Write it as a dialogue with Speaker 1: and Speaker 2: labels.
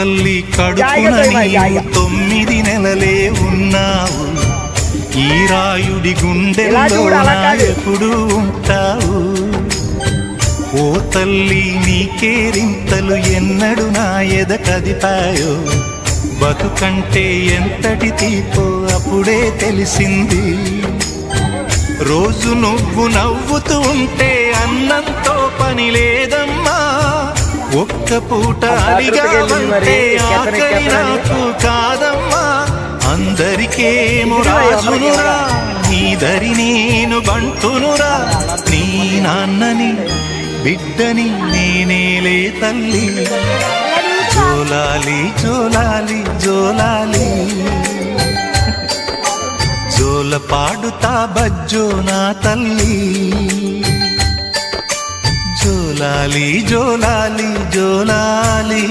Speaker 1: తల్లి కడుపున నీవు 9 నెలలే ఉన్నావు, ఈ రాయుడి గుండెల్లో ఎప్పుడు ఉంటావు. ఓ తల్లి నీ కేరింతలు ఎన్నడు నా ఎద కదిపాయో, బతుకంటే ఎంతటి తీపో అప్పుడే తెలిసింది. రోజు నువ్వు నవ్వుతూ ఉంటే అన్నంతో పని లేదమ్మా, ఒక్క పూట అడిగావంటే ఆకలి నాకు కాదమ్మా. అందరికేమో రాజునురా, నీ దరి నేను బంటునురా, నీ నాన్నని బిడ్డని నేనేలే తల్లి. జోలాలి జోలాలి జోలాలి, జోల పాడుతా బజ్జో నా తల్లి. జోలాలి జోలాలి జోలాలి.